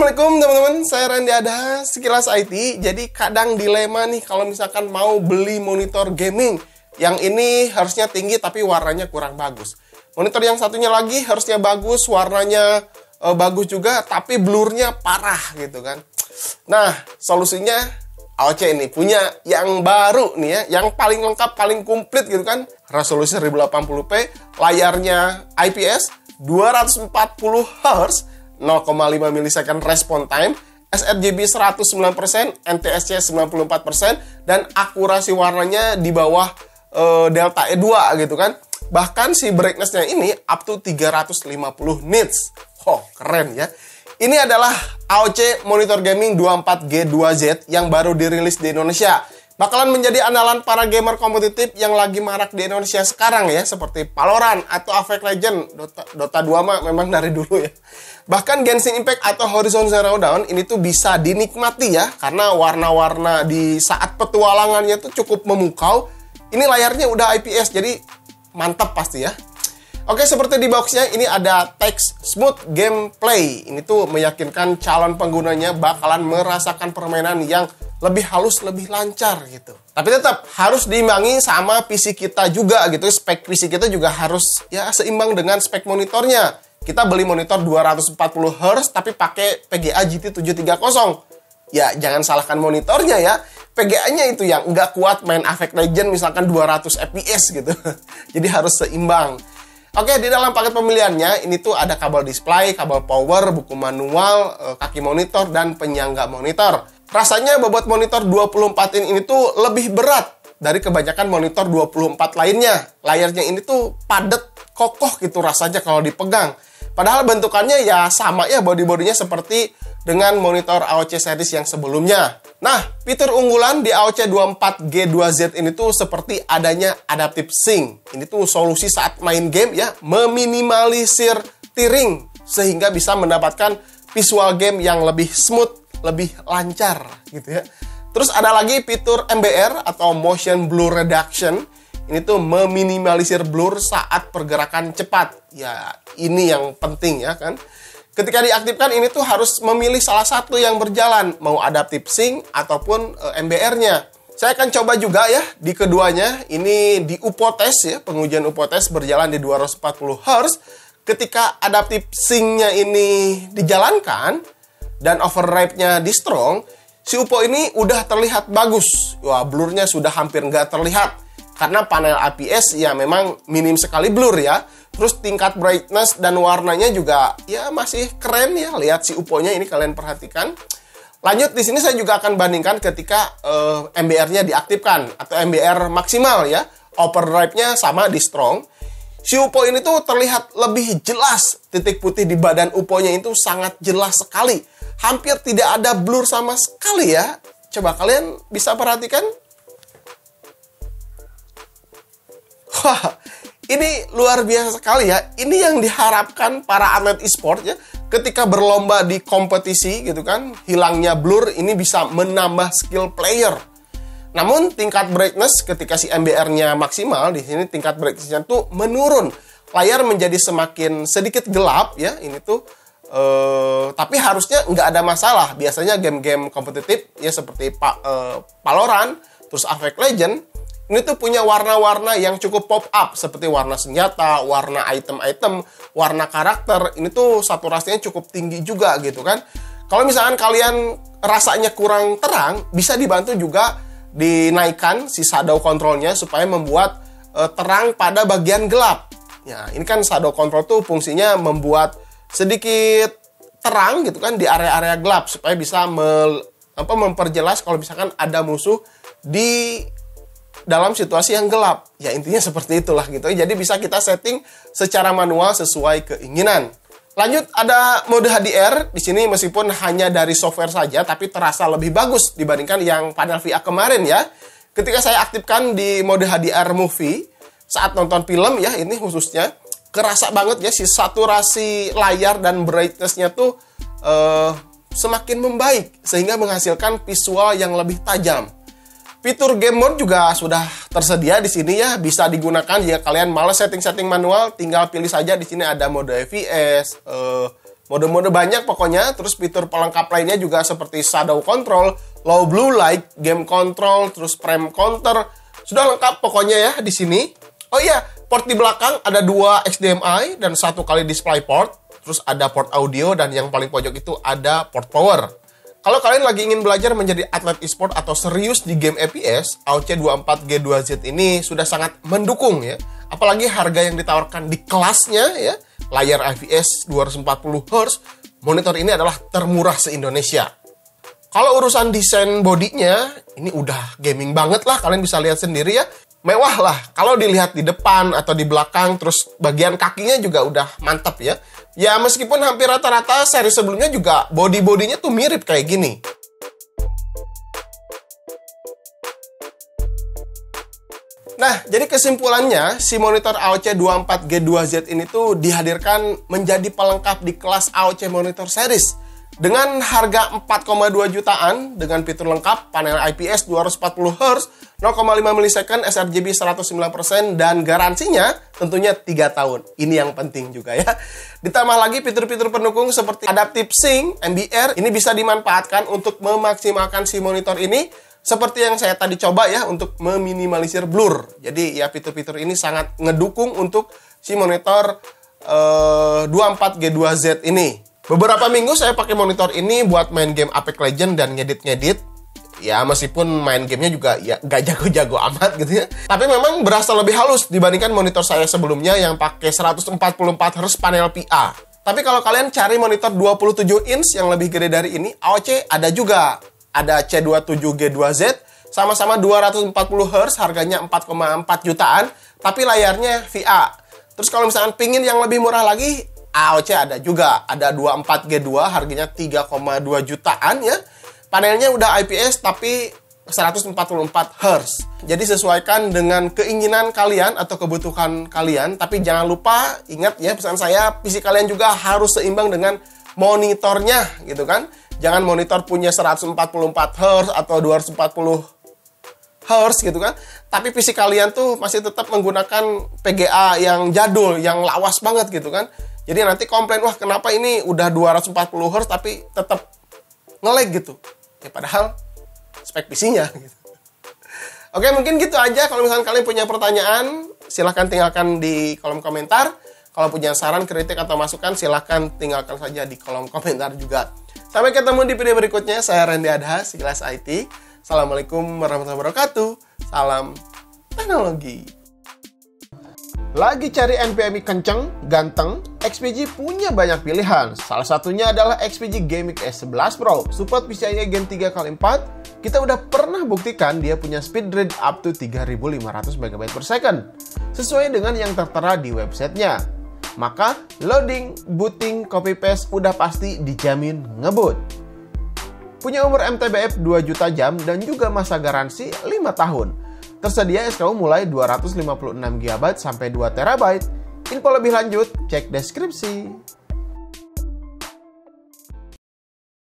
Assalamualaikum teman-teman, saya Randy Ada, Sekilas IT. Jadi kadang dilema nih kalau misalkan mau beli monitor gaming. Yang ini harusnya tinggi tapi warnanya kurang bagus. Monitor yang satunya lagi harusnya bagus, warnanya bagus juga, tapi blurnya parah gitu kan. Nah, solusinya AOC ini punya yang baru nih ya, yang paling lengkap, paling komplit gitu kan. Resolusi 1080p, layarnya IPS, 240 Hz, 0,5 milisecond respon time, sRGB 109%, NTSC 94%, dan akurasi warnanya di bawah Delta E2 gitu kan. Bahkan si brightness-nya ini up to 350 nits. Oh, keren ya. Ini adalah AOC Monitor Gaming 24G2Z yang baru dirilis di Indonesia. Bakalan menjadi andalan para gamer kompetitif yang lagi marak di Indonesia sekarang ya, seperti Valorant atau Apex Legends, Dota 2 mah memang dari dulu ya. Bahkan Genshin Impact atau Horizon Zero Dawn ini tuh bisa dinikmati ya, karena warna-warna di saat petualangannya tuh cukup memukau. Ini layarnya udah IPS, jadi mantap pasti ya. Oke, seperti di boxnya ini ada text smooth gameplay. Ini tuh meyakinkan calon penggunanya bakalan merasakan permainan yang lebih halus, lebih lancar gitu. Tapi tetap harus diimbangi sama PC kita juga gitu. Spek PC kita juga harus ya seimbang dengan spek monitornya. Kita beli monitor 240 Hz tapi pakai PGA GT 730. Ya jangan salahkan monitornya ya. PGA-nya itu yang nggak kuat main Apex Legends misalkan 200 fps gitu. Jadi harus seimbang. Oke, di dalam paket pemilihannya ini tuh ada kabel display, kabel power, buku manual, kaki monitor, dan penyangga monitor. Rasanya bobot monitor 24 in ini tuh lebih berat dari kebanyakan monitor 24 lainnya. Layarnya ini tuh padat, kokoh gitu rasanya kalau dipegang. Padahal bentukannya ya sama ya, body-bodinya seperti dengan monitor AOC series yang sebelumnya. Nah, fitur unggulan di AOC 24G2Z ini tuh seperti adanya Adaptive Sync. Ini tuh solusi saat main game ya, meminimalisir tearing sehingga bisa mendapatkan visual game yang lebih smooth, lebih lancar gitu ya. Terus ada lagi fitur MBR atau Motion Blur Reduction. Ini tuh meminimalisir blur saat pergerakan cepat. Ya, ini yang penting ya kan. Ketika diaktifkan ini tuh harus memilih salah satu yang berjalan, mau Adaptive Sync ataupun MBR-nya. Saya akan coba juga ya di keduanya. Ini di UPOTES ya, pengujian UPOTES berjalan di 240 Hz. Ketika Adaptive Sync-nya ini dijalankan dan override-nya di strong, si UPO ini udah terlihat bagus. Wah, blurnya sudah hampir nggak terlihat. Karena panel IPS ya memang minim sekali blur ya. Terus tingkat brightness dan warnanya juga ya masih keren ya. Lihat si UPO-nya ini kalian perhatikan. Lanjut di sini saya juga akan bandingkan ketika MBR-nya diaktifkan atau MBR maksimal ya. Overdrive-nya sama di strong. Si UPO ini tuh terlihat lebih jelas. Titik putih di badan UPO-nya itu sangat jelas sekali. Hampir tidak ada blur sama sekali ya. Coba kalian bisa perhatikan. Wah, ini luar biasa sekali ya. Ini yang diharapkan para atlet e-sport ya. Ketika berlomba di kompetisi gitu kan, hilangnya blur ini bisa menambah skill player. Namun tingkat brightness ketika si MBR-nya maksimal, di sini tingkat brightness-nya tuh menurun. Layar menjadi semakin sedikit gelap ya. Ini tuh tapi harusnya nggak ada masalah. Biasanya game-game kompetitif ya seperti Valorant, terus Apex Legends, ini tuh punya warna-warna yang cukup pop up seperti warna senjata, warna item-item, warna karakter. Ini tuh saturasinya cukup tinggi juga gitu kan. Kalau misalkan kalian rasanya kurang terang, bisa dibantu juga dinaikkan si shadow control-nya supaya membuat terang pada bagian gelap. Ya, ini kan shadow control tuh fungsinya membuat sedikit terang gitu kan di area-area gelap supaya bisa memperjelas kalau misalkan ada musuh di dalam situasi yang gelap. Ya intinya seperti itulah gitu. Jadi bisa kita setting secara manual sesuai keinginan. Lanjut ada mode HDR. Di sini meskipun hanya dari software saja tapi terasa lebih bagus dibandingkan yang panel VR kemarin ya. Ketika saya aktifkan di mode HDR movie saat nonton film ya, ini khususnya kerasa banget ya si saturasi layar dan brightness-nya tuh semakin membaik sehingga menghasilkan visual yang lebih tajam. Fitur game mode juga sudah tersedia di sini ya, bisa digunakan jika kalian malas setting-setting manual, tinggal pilih saja di sini ada mode FPS, Mode-mode banyak pokoknya, terus fitur pelengkap lainnya juga seperti shadow control, low blue light, game control, terus frame counter. Sudah lengkap pokoknya ya di sini. Oh iya, port di belakang ada 2 HDMI dan 1 kali display port. Terus ada port audio dan yang paling pojok itu ada port power. Kalau kalian lagi ingin belajar menjadi atlet e-sport atau serius di game FPS, AOC 24G2Z ini sudah sangat mendukung ya. Apalagi harga yang ditawarkan di kelasnya ya, layar IPS 240Hz, monitor ini adalah termurah se-Indonesia. Kalau urusan desain bodinya, ini udah gaming banget lah, kalian bisa lihat sendiri ya. Mewah lah, kalau dilihat di depan atau di belakang, terus bagian kakinya juga udah mantap ya. Ya meskipun hampir rata-rata seri sebelumnya juga body-bodinya tuh mirip kayak gini. Nah, jadi kesimpulannya, si monitor AOC 24G2Z ini tuh dihadirkan menjadi pelengkap di kelas AOC Monitor Series. Dengan harga 4,2 jutaan, dengan fitur lengkap, panel IPS 240Hz, 0,5 milisecond, sRGB 109%, dan garansinya tentunya 3 tahun. Ini yang penting juga ya. Ditambah lagi fitur-fitur pendukung seperti Adaptive Sync, MBR, ini bisa dimanfaatkan untuk memaksimalkan si monitor ini, seperti yang saya tadi coba ya, untuk meminimalisir blur. Jadi ya fitur-fitur ini sangat ngedukung untuk si monitor 24G2Z ini. Beberapa minggu saya pakai monitor ini buat main game Apex Legends dan ngedit-ngedit. Ya meskipun main gamenya juga ya gak jago-jago amat gitu ya. Tapi memang berasa lebih halus dibandingkan monitor saya sebelumnya yang pakai 144Hz panel PA. Tapi kalau kalian cari monitor 27 inch yang lebih gede dari ini, AOC ada juga. Ada C27G2Z, sama-sama 240Hz, harganya 4,4 jutaan, tapi layarnya VA. Terus kalau misalkan pingin yang lebih murah lagi, AOC ada juga. Ada 24G2, harganya 3,2 jutaan ya. Panelnya udah IPS, tapi 144Hz. Jadi sesuaikan dengan keinginan kalian atau kebutuhan kalian. Tapi jangan lupa, ingat ya pesan saya, PC kalian juga harus seimbang dengan monitornya gitu kan. Jangan monitor punya 144Hz atau 240Hz gitu kan. Tapi PC kalian tuh masih tetap menggunakan PGA yang jadul, yang lawas banget gitu kan. Jadi nanti komplain, wah kenapa ini udah 240Hz tapi tetap nge-lag gitu. Ya padahal spek PC-nya gitu. Oke, mungkin gitu aja. Kalau misalkan kalian punya pertanyaan, silahkan tinggalkan di kolom komentar. Kalau punya saran, kritik, atau masukan, silahkan tinggalkan saja di kolom komentar juga. Sampai ketemu di video berikutnya. Saya Randy Adha, Sekilas IT. Assalamualaikum warahmatullahi wabarakatuh. Salam teknologi. Lagi cari NVMe kenceng, ganteng? XPG punya banyak pilihan. Salah satunya adalah XPG Gaming S11 Pro. Support PCIe Gen 3x4. Kita udah pernah buktikan dia punya speed read up to 3500 MB per second. Sesuai dengan yang tertera di websitenya. Maka loading, booting, copy paste udah pasti dijamin ngebut. Punya umur MTBF 2 juta jam dan juga masa garansi 5 tahun. Tersedia SKU mulai 256 GB sampai 2 TB. Info lebih lanjut, cek deskripsi.